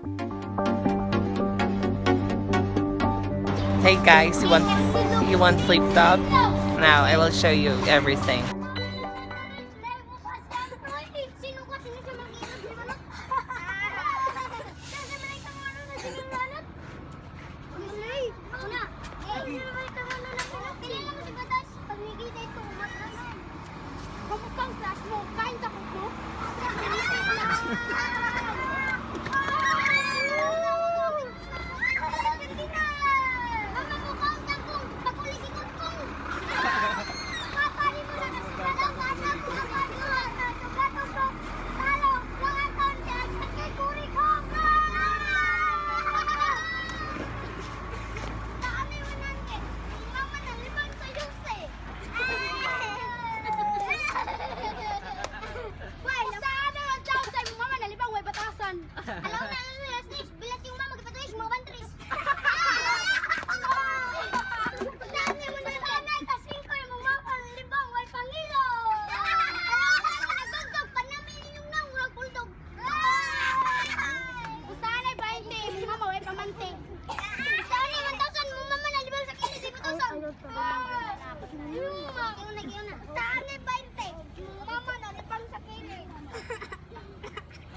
Hey guys, you want flip top? Now I will show you everything.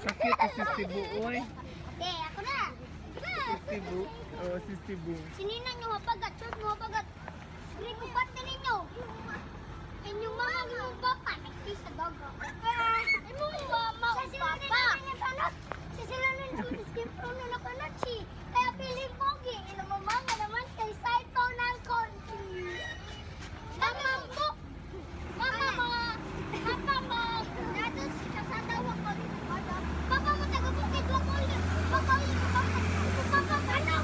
Sakit si Sibu, oy. Ako na. Si Sibu. Oh, si Sibu. Sinina nyo hapagat, sus mo hapagat. Rikupat na ninyo. Inyong mga inyong papa, nagpis sa gaga. Inyong mama o papa. Si sila na nagsiskip ko na nakanat si. Kaya piling pogi. Inyong mama naman kay psycho ng konti. Mama po. Mama mga. Papa mo. Datos kasadawa ko. Papa mo taga-bukid. Papa ulit. Papa ulit. Papa ano?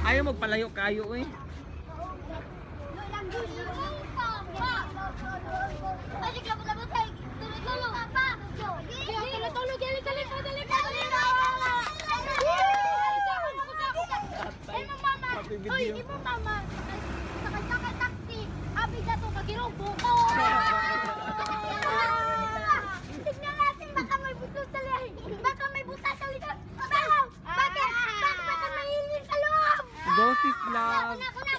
Ayaw magpalayo kayo, eh. Tignan natin, baka may butas sa lihay. Baka may butas sa likod. Bakit? Baka may hilin sa loob. Dosis lang. Ako na.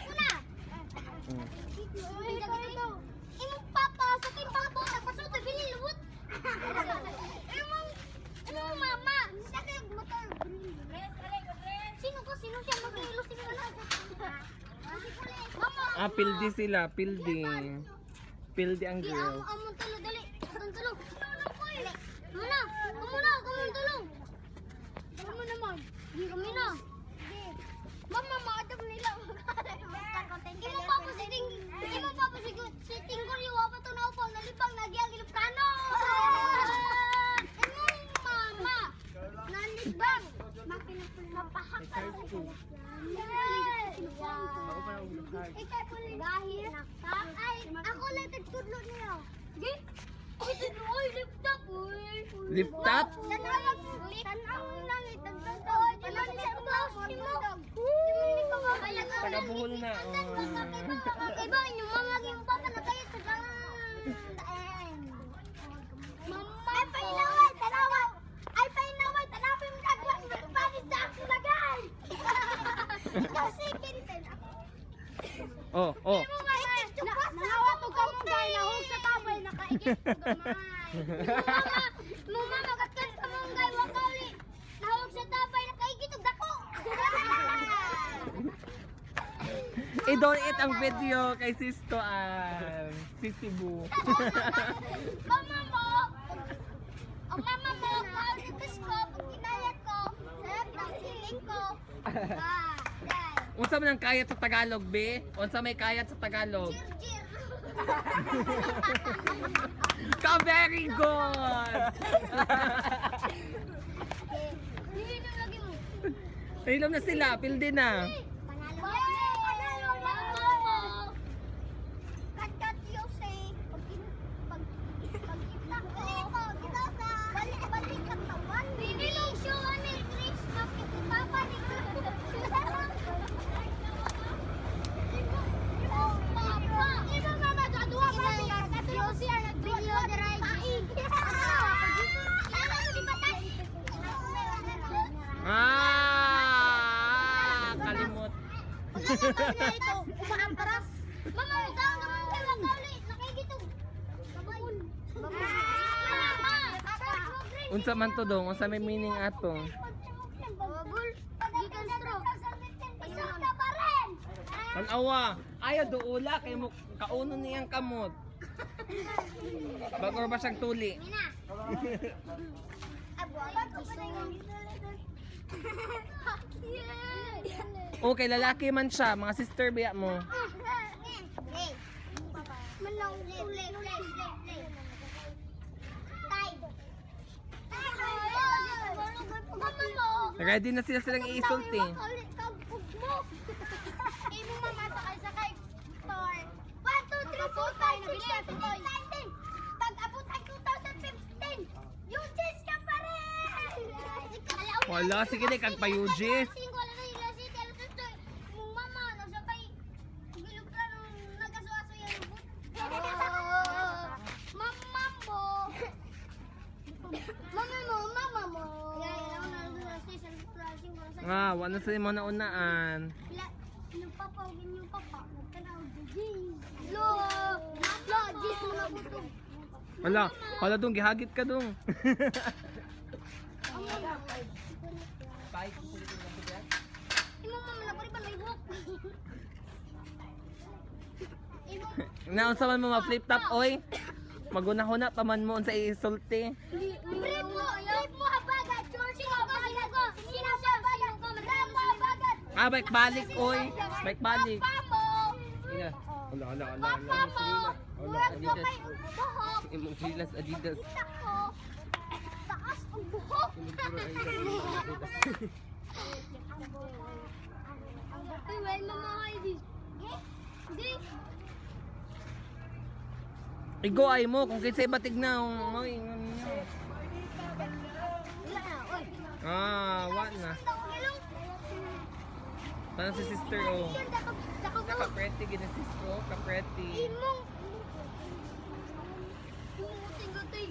Imong papa sa timbang po nagpasuot og binilubot. Imong mama sa kay motor. Sino siya mag-ilo si Mama? Mama. Pildi sila, pildi. Pildi ang girls. Amon tulog dali. Tulog. Muna, tulog. Mama naman. Di kami na. Mama, maadap nila. Imo pa po si Tinggol yung wapa to na upo. Nalibang, nagyang ilipkano. Imong mama. Nalibang. Mapahak ka. Dahil ay, ako lang tagtudlo niyo. Di? Oy, lift up. Lift up? Tanaw lang itagtudlo. Paano siya kumakas mo? Tagabuhol na. Iba, yung mga yung baka na kayo sa Mama, ay painaway, tanawin mo kagwas, magpanit sa ako lagay. Kasi kinitin ako. Oh. Nangawa to ka mong gay, nahog sa tabay, nakaigit ko gamay. Mama, magkatkan ka mong gay, wakauli. Nahog sa tabay, nakaigit ko dako. I-donate ang video kay Sisto si Sibu. Mama mo, kaulitis ko, pag kinayat ko, sarap ng siling ko. Unsa man ang kayat sa Tagalog, be? Unsa may kayat sa Tagalog? Jir. Ka very good. Hindi lagi mo. Ilom na sila, pildi na. Panalo mo. Kat Yose. Pag-itak ko, kita sa balik ang tawan. Binilong siya ni Chris. Papa ni Iba mama, kadua pa. Kat Yose ang nag-video diray. Ah, ito, umaamparas. Mama, daw naman kayo kauli. Nakikitog. Babon. Unsa man to dong? Unsa may meaning ato? Babol. Gikan stroke. Isang ka pa rin. Tanawa. Ayaw duula kay mo kauno niyang kamot. Bagor ba siyang tuli? Mina. Abo, ko pa rin. Okay, lalaki man siya, mga sister biya mo. Manong ule. Mama mo. Ready na sila silang iisulti. Imo mama sakay tor. 1 2 3 4 5 6 7 8 9 10. Pag-abot ay 2015. Yujis ka pa rin. Wala, sige na, kag payujis. Wala na ila si telo to. Mong mama nagsakay gilog ka nung nagasuaso yan. Mama mo. Mama mo. Ilang na sa station flashing mo sa. Ah, wala sa mo na unaan. Yung papa, nagtanaw din. Lo, jis mo na butog. Wala dong, gihagit ka dong. Imo mama na pari pa may buhok. Imo Naunsa man mo ma-flip top, oy. Magunahuna pa man mo unsa isulti. Trip mo habagat, George mo habagat ko. Sinasabagat ko, madam mo habagat. Ah, balik, oy. Balik. Papa mo. Ina. Wala. Papa mo. Huwag ka kay buhok. Imong chilas Adidas. Kita ko. Taas ang buhok. Uy, wala mama Heidi. Di. Igo ay mo kung kinsay batig na. Oy. Wala na, oy. Wa na. Parang si sister, oh. Yan, dako mo. Kapreti, ginasisto. Kapreti. Imong. Tinggoy.